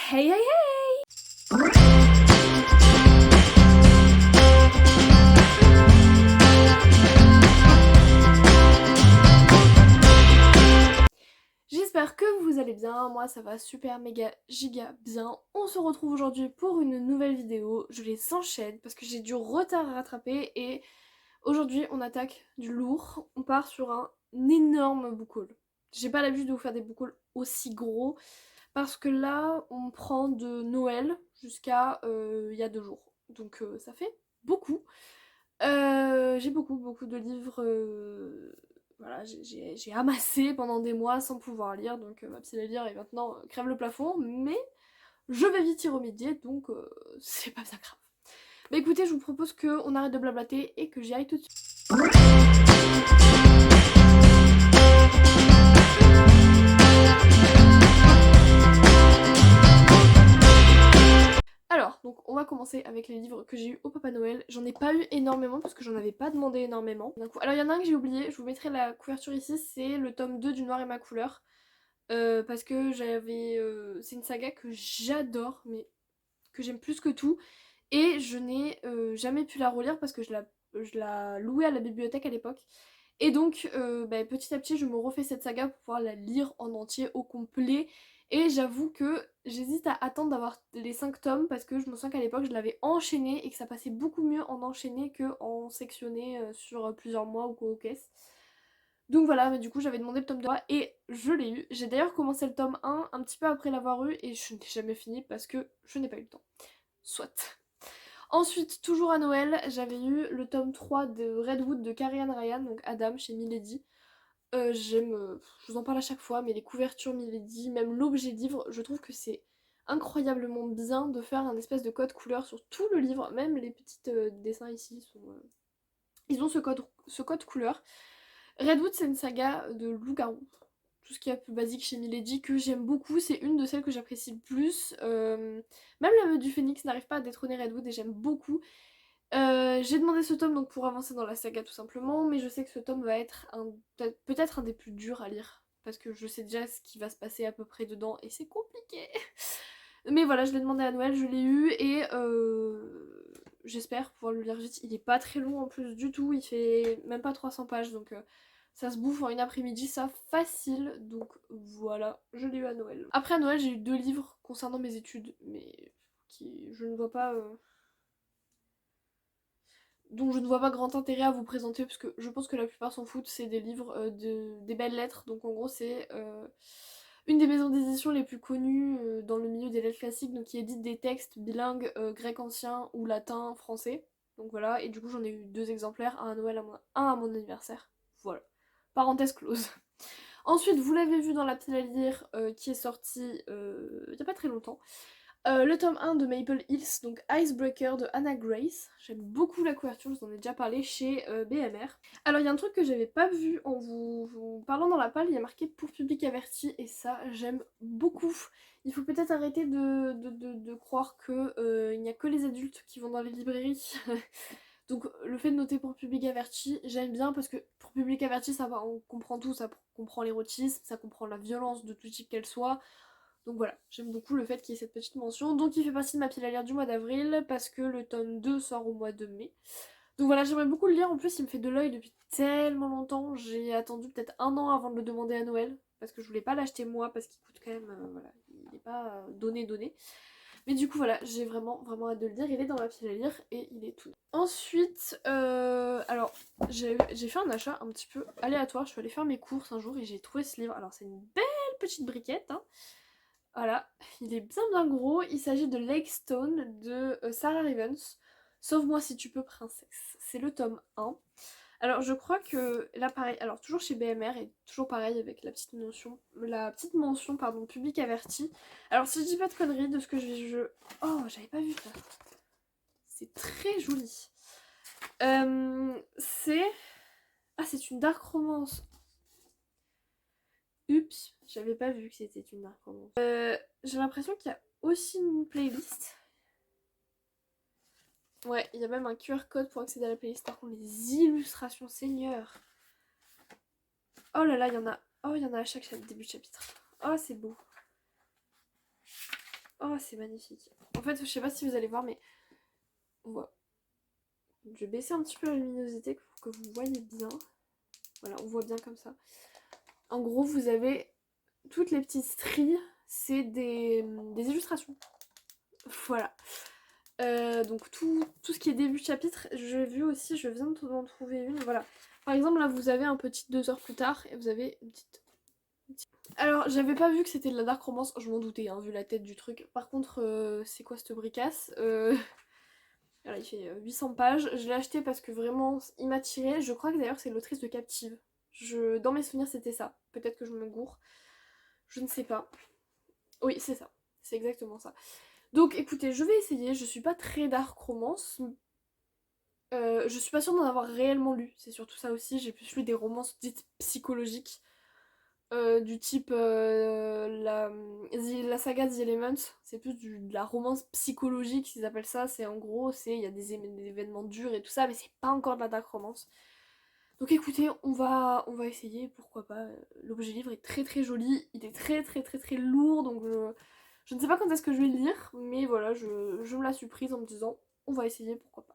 Hey hey hey! J'espère que vous allez bien, moi ça va super méga giga bien. On se retrouve aujourd'hui pour une nouvelle vidéo, je les enchaîne parce que j'ai du retard à rattraper et aujourd'hui on attaque du lourd, on part sur un énorme book haul. J'ai pas l'habitude de vous faire des book hauls aussi gros parce que là on prend de Noël jusqu'à il y a 2 jours, donc ça fait beaucoup. J'ai beaucoup de livres, voilà, j'ai amassé pendant des mois sans pouvoir lire, donc ma pile à lire est maintenant crève le plafond, mais je vais vite y remédier, donc c'est pas bien grave. Mais écoutez, je vous propose qu'on arrête de blablater et que j'y aille tout de suite. Alors, donc on va commencer avec les livres que j'ai eu au Papa Noël. J'en ai pas eu énormément parce que j'en avais pas demandé énormément. Alors il y en a un que j'ai oublié, je vous mettrai la couverture ici, c'est le tome 2 du Noir et ma couleur. Parce que c'est une saga que j'adore, mais que j'aime plus que tout. Et je n'ai jamais pu la relire parce que je la louais à la bibliothèque à l'époque. Et donc petit à petit je me refais cette saga pour pouvoir la lire en entier au complet. Et j'avoue que j'hésite à attendre d'avoir les 5 tomes parce que je me sens qu'à l'époque je l'avais enchaîné et que ça passait beaucoup mieux en enchaîné que en sectionné sur plusieurs mois ou quoi aux caisses. Donc voilà, mais du coup j'avais demandé le tome 2 et je l'ai eu. J'ai d'ailleurs commencé le tome 1 un petit peu après l'avoir eu et je n'ai jamais fini parce que je n'ai pas eu le temps. Soit. Ensuite, toujours à Noël, j'avais eu le tome 3 de Redwood de Carrie Ann Ryan, donc Adam chez Milady. Je vous en parle à chaque fois, mais les couvertures Milady, même l'objet livre, je trouve que c'est incroyablement bien de faire un espèce de code couleur sur tout le livre, même les petits dessins ici ils ont ce code couleur. Redwood, c'est une saga de loup-garou. Tout ce qui est un peu basique chez Milady que j'aime beaucoup, c'est une de celles que j'apprécie le plus. Même la meute du Phénix n'arrive pas à détrôner Redwood et j'aime beaucoup. J'ai demandé ce tome donc pour avancer dans la saga tout simplement, mais je sais que ce tome va être peut-être un des plus durs à lire. Parce que je sais déjà ce qui va se passer à peu près dedans et c'est compliqué. Mais voilà, je l'ai demandé à Noël, je l'ai eu et j'espère pouvoir le lire vite. Il est pas très long en plus du tout, il fait même pas 300 pages donc ça se bouffe en une après-midi, ça facile. Donc voilà, je l'ai eu à Noël. Après à Noël, j'ai eu 2 livres concernant mes études, mais je ne vois pas. Donc je ne vois pas grand intérêt à vous présenter parce que je pense que la plupart s'en foutent, c'est des livres, des belles lettres. Donc en gros c'est une des maisons d'édition les plus connues dans le milieu des lettres classiques, donc qui édite des textes bilingues grec ancien ou latin français. Donc voilà, et du coup j'en ai eu 2 exemplaires, un à Noël, un à mon anniversaire. Voilà. Parenthèse close. Ensuite, vous l'avez vu dans la pile à lire qui est sortie il n'y a pas très longtemps. Le tome 1 de Maple Hills, donc Icebreaker de Anna Grace. J'aime beaucoup la couverture, je vous en ai déjà parlé chez BMR. Alors il y a un truc que j'avais pas vu en vous parlant dans la palle, il y a marqué pour public averti et ça j'aime beaucoup. Il faut peut-être arrêter de croire que il n'y a que les adultes qui vont dans les librairies. Donc le fait de noter pour public averti, j'aime bien parce que pour public averti ça va, on comprend tout, ça comprend l'érotisme, ça comprend la violence de tout type qu'elle soit. Donc voilà, j'aime beaucoup le fait qu'il y ait cette petite mention. Donc il fait partie de ma pile à lire du mois d'avril parce que le tome 2 sort au mois de mai. Donc voilà, j'aimerais beaucoup le lire. En plus, il me fait de l'œil depuis tellement longtemps. J'ai attendu peut-être 1 an avant de le demander à Noël parce que je voulais pas l'acheter moi parce qu'il coûte quand même, voilà, il n'est pas donné. Mais du coup voilà, j'ai vraiment hâte de le lire. Il est dans ma pile à lire et il est tout. Ensuite, alors j'ai fait un achat un petit peu aléatoire. Je suis allée faire mes courses un jour et j'ai trouvé ce livre. Alors c'est une belle petite briquette, hein. Voilà, il est bien gros. Il s'agit de Lake Stone de Sarah Rivens. Sauve-moi si tu peux, princesse. C'est le tome 1. Alors je crois que là pareil, alors toujours chez BMR et toujours pareil avec la petite mention pardon, public averti. Alors si je dis pas de conneries de ce que Oh, j'avais pas vu ça. C'est très joli. C'est... Ah, c'est une dark romance. Oups, j'avais pas vu que c'était une dark romance. J'ai l'impression qu'il y a aussi une playlist. Ouais, il y a même un QR code pour accéder à la playlist. Par contre, les illustrations, seigneur. Oh là là, il y en a. Oh, il y en a à chaque début de chapitre. Oh, c'est beau. Oh, c'est magnifique. En fait, je sais pas si vous allez voir, mais on voit. Je vais baisser un petit peu la luminosité pour que vous voyez bien. Voilà, on voit bien comme ça. En gros, vous avez toutes les petites stries, c'est des illustrations. Voilà. Donc tout ce qui est début de chapitre, j'ai vu aussi, je viens d'en trouver une, voilà. Par exemple, là, vous avez un petit 2 heures plus tard, et vous avez une petite... Alors, j'avais pas vu que c'était de la dark romance, je m'en doutais, hein, vu la tête du truc. Par contre, c'est quoi cette bricasse Voilà, il fait 800 pages. Je l'ai acheté parce que vraiment, il m'a tiré. Je crois que d'ailleurs, c'est l'autrice de Captive. Dans mes souvenirs, c'était ça. Peut-être que je me gourre. Je ne sais pas. Oui, c'est ça. C'est exactement ça. Donc, écoutez, je vais essayer. Je suis pas très dark romance. Je suis pas sûre d'en avoir réellement lu. C'est surtout ça aussi. J'ai plus lu des romances dites psychologiques. Du type la saga The Elements, c'est plus de la romance psychologique, ils appellent ça. C'est en gros, il y a des événements durs et tout ça, mais c'est pas encore de la dark romance. Donc écoutez, on va essayer, pourquoi pas. L'objet livre est très très joli, il est très très très très lourd, donc je ne sais pas quand est-ce que je vais le lire, mais voilà, je me la suis prise en me disant, on va essayer, pourquoi pas.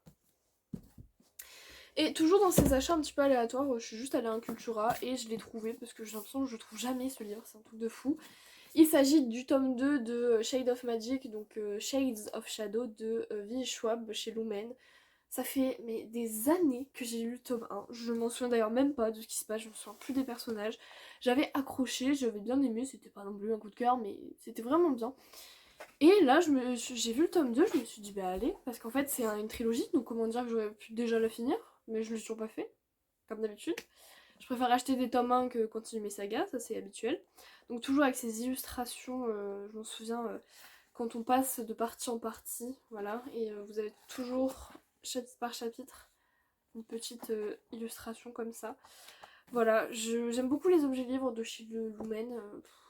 Et toujours dans ces achats un petit peu aléatoires, je suis juste allée à un Cultura et je l'ai trouvé parce que j'ai l'impression que je trouve jamais ce livre, c'est un truc de fou. Il s'agit du tome 2 de Shade of Magic, donc Shades of Shadow de V. Schwab chez Lumen. Ça fait des années que j'ai lu le tome 1, je m'en souviens d'ailleurs même pas de ce qui se passe, je me souviens plus des personnages. J'avais accroché, j'avais bien aimé, c'était pas non plus un coup de cœur, mais c'était vraiment bien. Et là, j'ai vu le tome 2, je me suis dit bah allez, parce qu'en fait c'est une trilogie, donc comment dire que j'aurais pu déjà la finir, mais je l'ai toujours pas fait, comme d'habitude. Je préfère acheter des tomes 1 que continuer mes sagas, ça c'est habituel. Donc toujours avec ces illustrations, je m'en souviens, quand on passe de partie en partie, voilà, et vous avez toujours, chapitre par chapitre, une petite illustration comme ça. Voilà, j'aime beaucoup les objets livres de chez Lumen,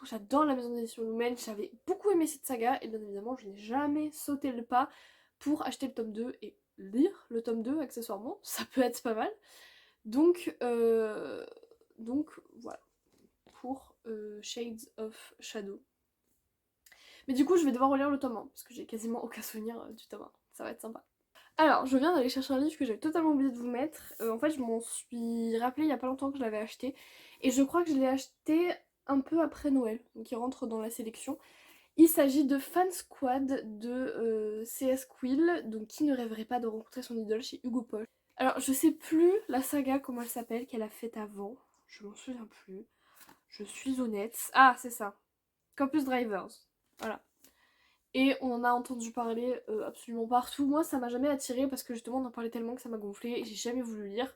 j'adore la maison d'édition Lumen, j'avais beaucoup aimé cette saga, et bien évidemment je n'ai jamais sauté le pas pour acheter le tome 2 et lire le tome 2 accessoirement, ça peut être pas mal. Donc voilà, pour Shades of Shadow. Mais du coup, je vais devoir relire le tome 1, parce que j'ai quasiment aucun souvenir du tome 1. Ça va être sympa. Alors, je viens d'aller chercher un livre que j'avais totalement oublié de vous mettre. En fait, je m'en suis rappelé il y a pas longtemps que je l'avais acheté. Et je crois que je l'ai acheté un peu après Noël, donc il rentre dans la sélection. Il s'agit de Fan Squad de C.S. Quill, donc qui ne rêverait pas de rencontrer son idole chez Hugo Poche. Alors, je sais plus la saga, comment elle s'appelle, qu'elle a faite avant. Je m'en souviens plus. Je suis honnête. Ah, c'est ça. Campus Drivers. Voilà. Et on en a entendu parler absolument partout. Moi, ça m'a jamais attiré parce que justement, on en parlait tellement que ça m'a gonflé et j'ai jamais voulu lire.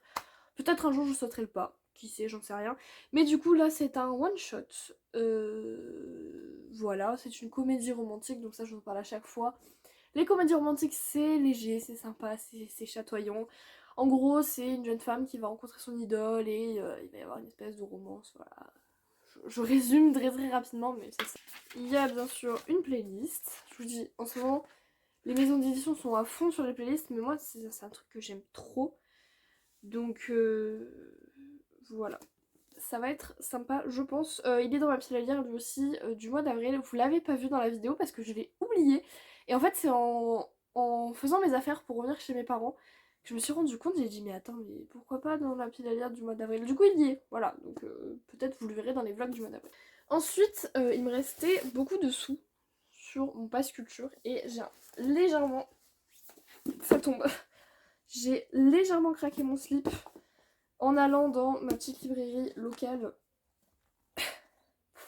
Peut-être un jour, je sauterai le pas. Qui sait, j'en sais rien. Mais du coup, là, c'est un one-shot. Voilà, c'est une comédie romantique, donc ça, je vous en parle à chaque fois. Les comédies romantiques, c'est léger, c'est sympa, c'est chatoyant. En gros, c'est une jeune femme qui va rencontrer son idole et il va y avoir une espèce de romance, voilà. Je résume très très rapidement, mais c'est ça. Il y a bien sûr une playlist. Je vous dis, en ce moment, les maisons d'édition sont à fond sur les playlists, mais moi, c'est un truc que j'aime trop. Donc, voilà. Ça va être sympa, je pense. Il est dans ma pile à lire, lui aussi, du mois d'avril. Vous l'avez pas vu dans la vidéo parce que je l'ai oublié. Et en fait, c'est en faisant mes affaires pour revenir chez mes parents que je me suis rendu compte. J'ai dit, mais attends, mais pourquoi pas dans la pile à lire du mois d'avril? Du coup, il y est. Voilà, donc peut-être vous le verrez dans les vlogs du mois d'avril. Ensuite, il me restait beaucoup de sous sur mon pass culture et j'ai légèrement... Ça tombe. J'ai légèrement craqué mon slip en allant dans ma petite librairie locale.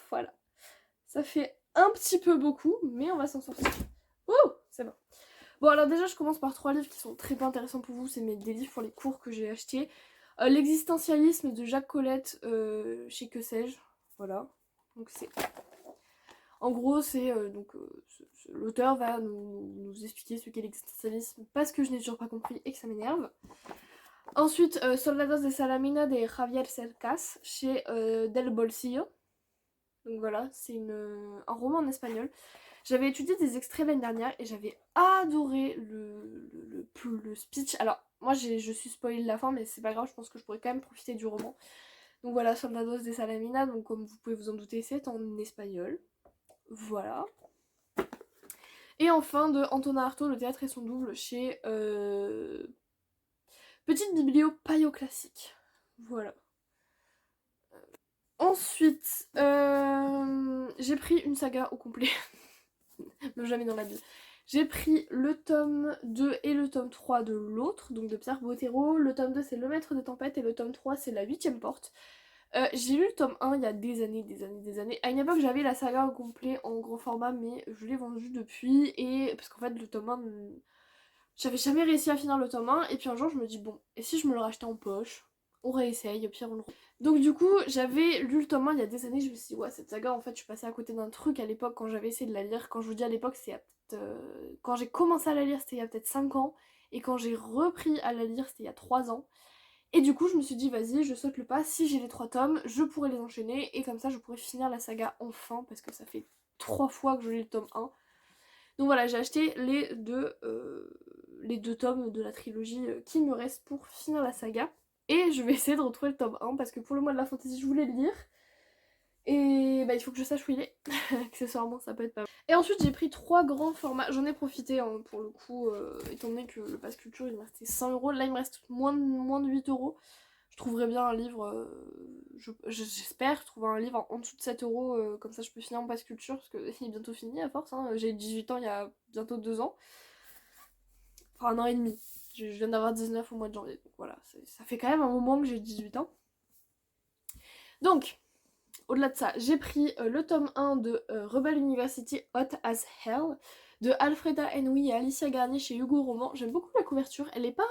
Voilà. Ça fait un petit peu beaucoup, mais on va s'en sortir. Oh, c'est bon. Bon, alors déjà, je commence par 3 livres qui sont très peu intéressants pour vous. C'est des livres pour les cours que j'ai achetés. L'existentialisme de Jacques Colette chez Que sais-je. Voilà. Donc c'est... En gros, c'est l'auteur va nous expliquer ce qu'est l'existentialisme parce que je n'ai toujours pas compris et que ça m'énerve. Ensuite, Soldados de Salamina de Javier Cercas chez Del Bolsillo. Donc voilà, c'est un roman en espagnol. J'avais étudié des extraits l'année dernière et j'avais adoré le speech. Alors, moi je suis spoilée la fin, mais c'est pas grave, je pense que je pourrais quand même profiter du roman. Donc voilà, Soldados de Salamina, donc comme vous pouvez vous en douter, c'est en espagnol. Voilà. Et enfin de Antonin Artaud, Le théâtre et son double chez Petite Biblio Paillot Classique. Voilà. Ensuite, j'ai pris une saga au complet. Mais jamais dans la vie. J'ai pris le tome 2 et le tome 3 de l'autre, donc de Pierre Bottero. Le tome 2 c'est Le Maître des Tempêtes et le tome 3 c'est La 8ème porte. J'ai lu le tome 1 il y a des années. À une époque j'avais la saga au complet en gros format mais je l'ai vendu depuis et parce qu'en fait le tome 1, j'avais jamais réussi à finir le tome 1 et puis un jour je me dis bon, et si je me le rachetais en poche, on réessaye, au pire on le... Donc du coup j'avais lu le tome 1 il y a des années, je me suis dit ouais cette saga en fait je suis passée à côté d'un truc à l'époque quand j'avais essayé de la lire. Quand je vous dis à l'époque c'est peut-être... quand j'ai commencé à la lire c'était il y a peut-être 5 ans et quand j'ai repris à la lire c'était il y a 3 ans. Et du coup je me suis dit vas-y je saute le pas, si j'ai les 3 tomes je pourrais les enchaîner et comme ça je pourrais finir la saga enfin parce que ça fait 3 fois que je lis le tome 1. Donc voilà, j'ai acheté les deux tomes de la trilogie qui me restent pour finir la saga. Et je vais essayer de retrouver le tome 1 parce que pour le mois de la fantasy je voulais le lire. Et bah il faut que je sache où il est. Accessoirement ça peut être pas mal. Et ensuite j'ai pris 3 grands formats. J'en ai profité hein, pour le coup, étant donné que le pass culture il me restait 100€. Là il me reste moins de 8€. Je trouverai bien un livre, j'espère trouver un livre en dessous de 7€, comme ça je peux finir mon pass culture parce qu'il est bientôt fini à force. Hein. J'ai 18 ans il y a bientôt 2 ans. Enfin un an et demi. Je viens d'avoir 19 au mois de janvier. Donc voilà, ça fait quand même un moment que j'ai 18 ans. Donc, au-delà de ça, j'ai pris le tome 1 de Rebel University Hot as Hell de Alfreda Henry et Alicia Garnier chez Hugo Roman. J'aime beaucoup la couverture, elle est pas...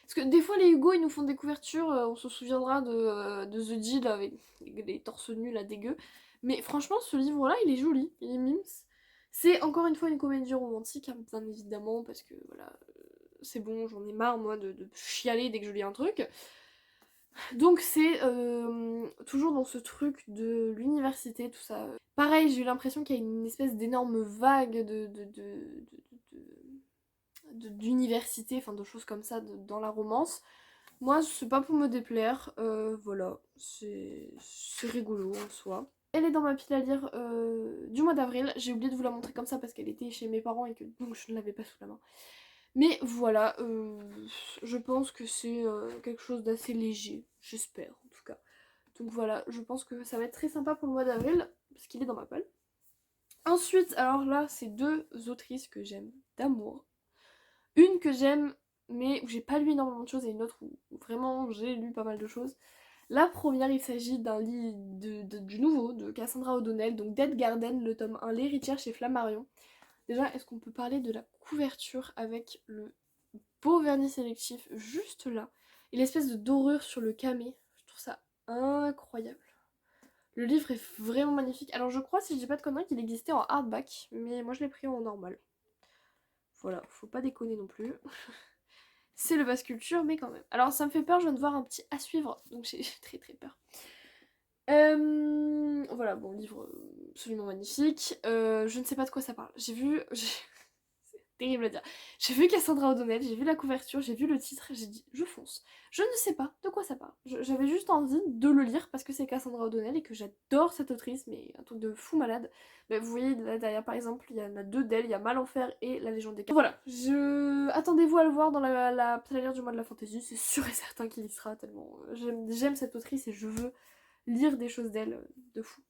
Parce que des fois les Hugo ils nous font des couvertures, on se souviendra de The Deal avec les torses nus là dégueux. Mais franchement ce livre là il est joli, il est mimes. C'est encore une fois une comédie romantique hein, bien évidemment parce que voilà, c'est bon j'en ai marre moi de chialer dès que je lis un truc. Donc c'est toujours dans ce truc de l'université, tout ça. Pareil, j'ai eu l'impression qu'il y a une espèce d'énorme vague d'université, enfin de choses comme ça dans la romance. Moi, c'est pas pour me déplaire, voilà, c'est rigolo en soi. Elle est dans ma pile à lire du mois d'avril. J'ai oublié de vous la montrer comme ça parce qu'elle était chez mes parents et que donc je ne l'avais pas sous la main. Mais voilà, je pense que c'est quelque chose d'assez léger, j'espère en tout cas. Donc voilà, je pense que ça va être très sympa pour le mois d'avril, parce qu'il est dans ma pile. Ensuite, alors là, c'est 2 autrices que j'aime d'amour. Une que j'aime, mais où j'ai pas lu énormément de choses, et une autre où vraiment j'ai lu pas mal de choses. La première, il s'agit d'un livre du nouveau, de Cassandra O'Donnell, donc Dead Garden, le tome 1, L'héritière chez Flammarion. Déjà, est-ce qu'on peut parler de la couverture avec le beau vernis sélectif juste là et l'espèce de dorure sur le camé? Je trouve ça incroyable. Le livre est vraiment magnifique. Alors je crois, si je dis pas de conneries, qu'il existait en hardback, mais moi je l'ai pris en normal. Voilà, faut pas déconner non plus. C'est le pass culture, mais quand même. Alors ça me fait peur, je viens de voir un petit à suivre, donc j'ai très très peur. Voilà, bon, livre absolument magnifique. Je ne sais pas de quoi ça parle. J'ai vu... C'est terrible à dire. J'ai vu Cassandra O'Donnell, j'ai vu la couverture, j'ai vu le titre, j'ai dit je fonce. Je ne sais pas de quoi ça parle. J'avais juste envie de le lire parce que c'est Cassandra O'Donnell et que j'adore cette autrice, mais un truc de fou malade. Mais vous voyez là derrière par exemple, il y en a 2 d'elle, il y a Malenfer et La Légende des Quatre. Voilà, attendez-vous à le voir dans la plénière du mois de la fantasy, c'est sûr et certain qu'il y sera tellement. J'aime cette autrice et je veux lire des choses d'elle de fou.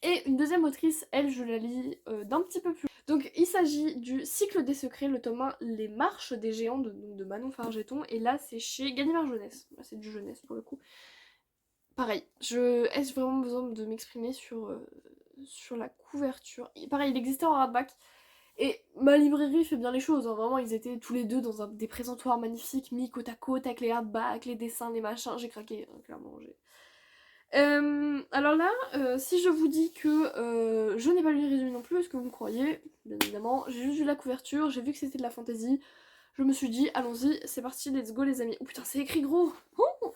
Et une deuxième autrice, elle, je la lis d'un petit peu plus. Donc il s'agit du Cycle des secrets, le tome 1, Les marches des géants de Manon Fargeton. Et là, c'est chez Gallimard Jeunesse. Là, c'est du jeunesse pour le coup. Pareil, ai-je vraiment besoin de m'exprimer sur la couverture? Pareil, il existait en hardback. Et ma librairie fait bien les choses, hein. Vraiment ils étaient tous les deux dans des présentoirs magnifiques, mis côte à côte avec les hardbacks, les dessins, les machins, j'ai craqué, hein, clairement. Alors là, si je vous dis que je n'ai pas lu le résumé non plus, est-ce que vous me croyez? Bien évidemment, j'ai juste vu la couverture, j'ai vu que c'était de la fantasy, je me suis dit allons-y, c'est parti, let's go les amis. Oh putain, c'est écrit gros! Oh,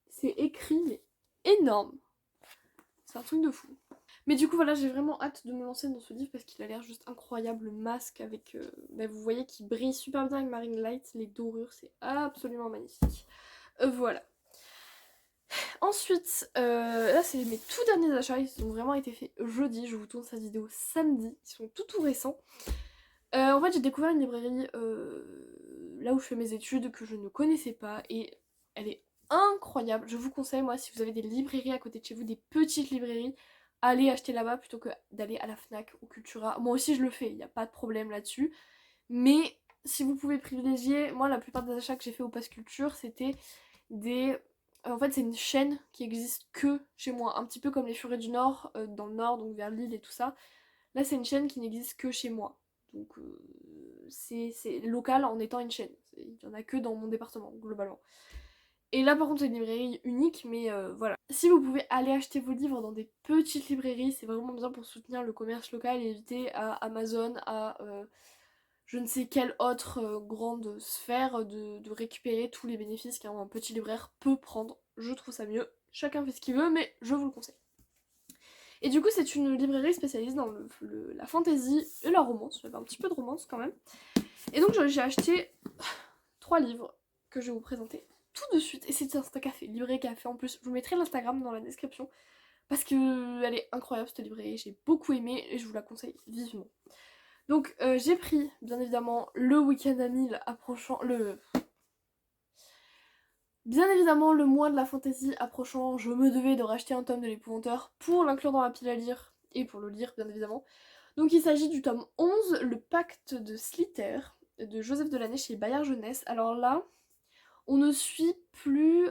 c'est écrit mais énorme! C'est un truc de fou. Mais du coup voilà, j'ai vraiment hâte de me lancer dans ce livre parce qu'il a l'air juste incroyable, le masque avec, bah, vous voyez qu'il brille super bien avec Marine Light, les dorures, c'est absolument magnifique. Voilà. Ensuite, là c'est mes tout derniers achats, ils ont vraiment été faits jeudi, je vous tourne cette vidéo samedi, ils sont tout récents. En fait j'ai découvert une librairie là où je fais mes études que je ne connaissais pas et elle est incroyable. Je vous conseille, moi, si vous avez des librairies à côté de chez vous, des petites librairies, allez acheter là-bas plutôt que d'aller à la Fnac ou Cultura. Moi aussi je le fais, il n'y a pas de problème là-dessus. Mais si vous pouvez privilégier, moi la plupart des achats que j'ai fait au Pass Culture c'était des... En fait c'est une chaîne qui existe que chez moi, un petit peu comme les Furets du Nord, dans le Nord, donc vers Lille et tout ça. Là c'est une chaîne qui n'existe que chez moi. Donc c'est local en étant une chaîne. Il n'y en a que dans mon département, globalement. Et là par contre c'est une librairie unique, mais voilà. Si vous pouvez aller acheter vos livres dans des petites librairies, c'est vraiment bien pour soutenir le commerce local et éviter à Amazon, à je ne sais quelle autre grande sphère de récupérer tous les bénéfices qu'un petit libraire peut prendre. Je trouve ça mieux. Chacun fait ce qu'il veut, mais je vous le conseille. Et du coup, c'est une librairie spécialisée dans la fantasy et la romance. J'avais un petit peu de romance quand même. Et donc, j'ai acheté 3 livres que je vais vous présenter tout de suite. Et c'est Insta Café, librairie café en plus. Je vous mettrai l'Instagram dans la description. Parce que elle est incroyable cette librairie. J'ai beaucoup aimé et je vous la conseille vivement. Donc j'ai pris bien évidemment le week-end à 1000 approchant, bien évidemment le mois de la fantasy approchant, je me devais de racheter un tome de l'épouvanteur pour l'inclure dans la pile à lire et pour le lire bien évidemment. Donc il s'agit du tome 11, le pacte de Slither de Joseph Delaney chez Bayard Jeunesse. Alors là, on ne suit plus...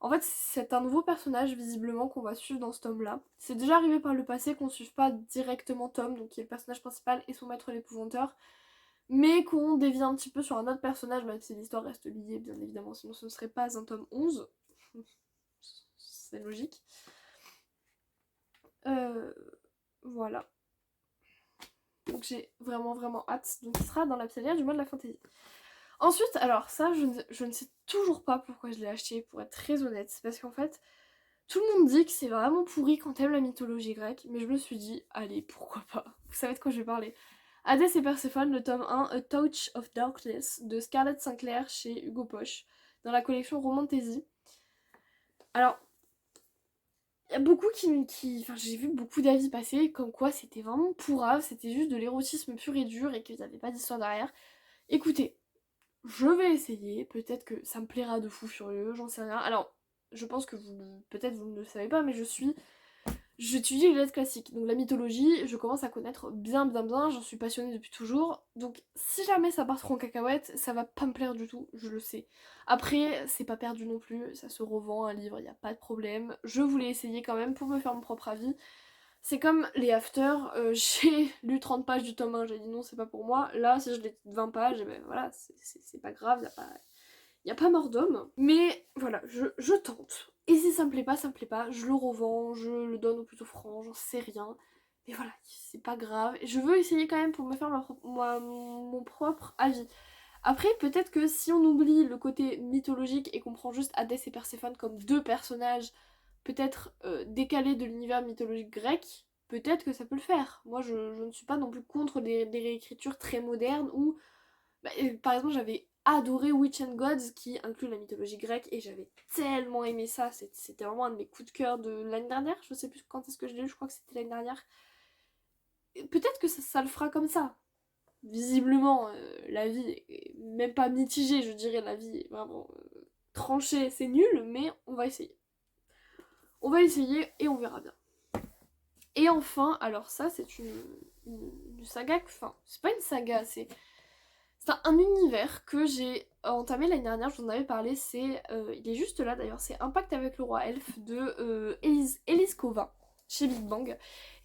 En fait, c'est un nouveau personnage visiblement qu'on va suivre dans ce tome-là. C'est déjà arrivé par le passé qu'on ne suive pas directement Tom, donc qui est le personnage principal et son maître l'épouvanteur, mais qu'on dévie un petit peu sur un autre personnage, même si l'histoire reste liée bien évidemment, sinon ce ne serait pas un tome 11. C'est logique. Voilà. Donc j'ai vraiment hâte. Donc il sera dans la pilière du mois de la fantasy. Ensuite, alors ça, je ne sais toujours pas pourquoi je l'ai acheté, pour être très honnête. C'est parce qu'en fait, tout le monde dit que c'est vraiment pourri quand t'aimes la mythologie grecque, mais je me suis dit, allez, pourquoi pas. Vous savez de quoi je vais parler. Hadès et Perséphone, le tome 1, A Touch of Darkness, de Scarlett Sinclair chez Hugo Poche, dans la collection Romantasy. Alors, il y a beaucoup Enfin, j'ai vu beaucoup d'avis passer comme quoi c'était vraiment pourrave, c'était juste de l'érotisme pur et dur et qu'ils n'avaient pas d'histoire derrière. Écoutez, je vais essayer, peut-être que ça me plaira de fou furieux, j'en sais rien. Alors, je pense que peut-être vous ne le savez pas, mais j'étudie les lettres classiques, donc la mythologie, je commence à connaître bien, j'en suis passionnée depuis toujours, donc si jamais ça part trop en cacahuète, ça va pas me plaire du tout, je le sais. Après, c'est pas perdu non plus, ça se revend un livre, y a pas de problème, je voulais essayer quand même pour me faire mon propre avis. C'est comme les after, j'ai lu 30 pages du tome 1, j'ai dit non, c'est pas pour moi, là si je lis 20 pages, et ben voilà, c'est pas grave, y a pas mort d'homme, mais voilà, je tente. Et si ça me plaît pas, ça me plaît pas, je le revends, je le donne au plus offrant, j'en sais rien. Mais voilà, c'est pas grave. Et je veux essayer quand même pour me faire mon propre avis. Après, peut-être que si on oublie le côté mythologique et qu'on prend juste Hadès et Perséphone comme deux personnages peut-être décalés de l'univers mythologique grec, peut-être que ça peut le faire. Moi, je ne suis pas non plus contre des réécritures très modernes où par exemple, j'avais adoré Witch and Gods qui inclut la mythologie grecque et j'avais tellement aimé ça. C'était vraiment un de mes coups de cœur de l'année dernière. Je sais plus quand est-ce que je l'ai lu, je crois que c'était l'année dernière. Peut-être que ça le fera comme ça. Visiblement, la vie est même pas mitigée, je dirais. La vie est vraiment tranchée. C'est nul, mais on va essayer. On va essayer et on verra bien. Et enfin, alors ça, c'est une saga. Enfin, c'est pas une saga, c'est un univers que j'ai entamé l'année dernière, je vous en avais parlé, il est juste là d'ailleurs, c'est Impact avec le roi elfe de Elise Kova, chez Big Bang.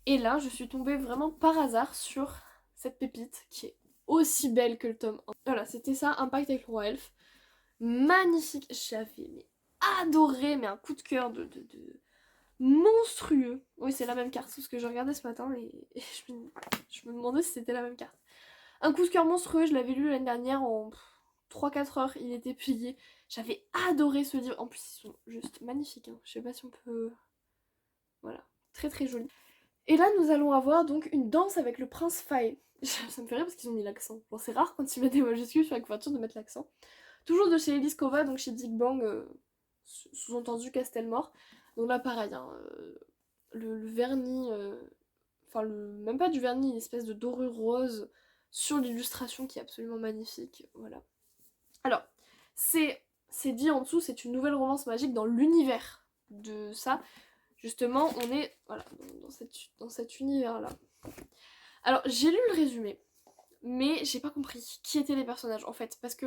Et là, je suis tombée vraiment par hasard sur cette pépite qui est aussi belle que le tome 1. Voilà, c'était ça, Impact avec le roi elfe. Magnifique, j'avais adoré, mais un coup de cœur de monstrueux. Oui, c'est la même carte, parce que je regardais ce matin et je me demandais si c'était la même carte. Un coup de cœur monstrueux, je l'avais lu l'année dernière en 3-4 heures, il était plié. J'avais adoré ce livre. En plus, ils sont juste magnifiques. Hein. Je sais pas si on peut... Voilà, très joli. Et là, nous allons avoir donc une danse avec le prince Fae. Ça me fait rire parce qu'ils ont mis l'accent. Bon, c'est rare quand ils mettent des majuscules sur la couverture de mettre l'accent. Toujours de chez Elise Kova, donc chez Big Bang. sous-entendu Castelmore. Donc là pareil, hein, le vernis, enfin même pas du vernis, une espèce de dorure rose sur l'illustration qui est absolument magnifique, voilà. Alors, c'est dit en dessous, c'est une nouvelle romance magique dans l'univers de ça. Justement, on est voilà, dans cet univers-là. Alors, j'ai lu le résumé, mais j'ai pas compris qui étaient les personnages en fait, parce que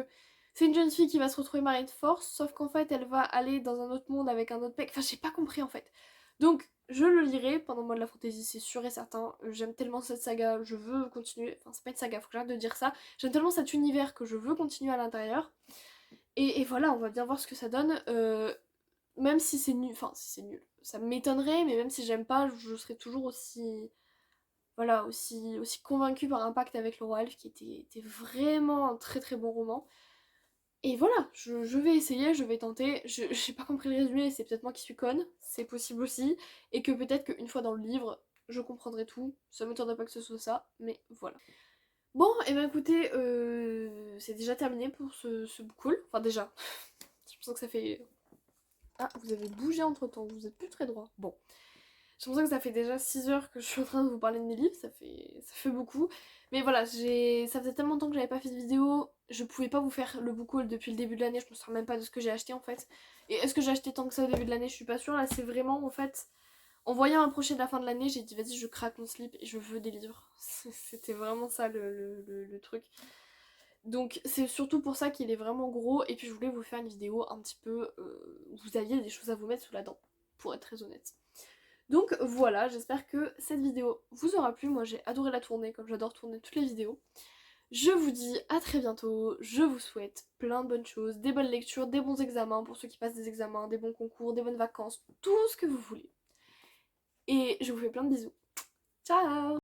c'est une jeune fille qui va se retrouver mariée de force, sauf qu'en fait elle va aller dans un autre monde avec un autre mec, enfin j'ai pas compris en fait. Donc je le lirai pendant le mois de la fantaisie, c'est sûr et certain, j'aime tellement cette saga, je veux continuer, enfin c'est pas une saga, faut que j'arrête de dire ça, j'aime tellement cet univers que je veux continuer à l'intérieur, et voilà, on va bien voir ce que ça donne, même si c'est nul, enfin si c'est nul, ça m'étonnerait, mais même si j'aime pas, je serai toujours aussi voilà, aussi convaincue par un pacte avec le roi elfe qui était vraiment un très très bon roman. Et voilà, je vais essayer, je vais tenter. J'ai pas compris le résumé, c'est peut-être moi qui suis conne, c'est possible aussi. Et que peut-être qu'une fois dans le livre, je comprendrai tout. Ça m'étonnerait pas que ce soit ça, mais voilà. Bon, et ben écoutez, c'est déjà terminé pour ce book haul. Enfin déjà, je pense que ça fait... Ah, vous avez bougé entre temps, vous êtes plus très droit. Bon. J'ai l'impression que ça fait déjà 6 heures que je suis en train de vous parler de mes livres, ça fait beaucoup. Mais voilà, ça faisait tellement longtemps que j'avais pas fait de vidéo, je pouvais pas vous faire le book haul depuis le début de l'année, je me souviens même pas de ce que j'ai acheté en fait. Et est-ce que j'ai acheté tant que ça au début de l'année, je suis pas sûre. Là c'est vraiment en fait, en voyant approcher de la fin de l'année, j'ai dit vas-y je craque mon slip et je veux des livres. C'était vraiment ça le truc. Donc c'est surtout pour ça qu'il est vraiment gros, et puis je voulais vous faire une vidéo un petit peu où vous aviez des choses à vous mettre sous la dent, pour être très honnête. Donc voilà, j'espère que cette vidéo vous aura plu. Moi j'ai adoré la tourner, comme j'adore tourner toutes les vidéos. Je vous dis à très bientôt, je vous souhaite plein de bonnes choses, des bonnes lectures, des bons examens pour ceux qui passent des examens, des bons concours, des bonnes vacances, tout ce que vous voulez. Et je vous fais plein de bisous. Ciao!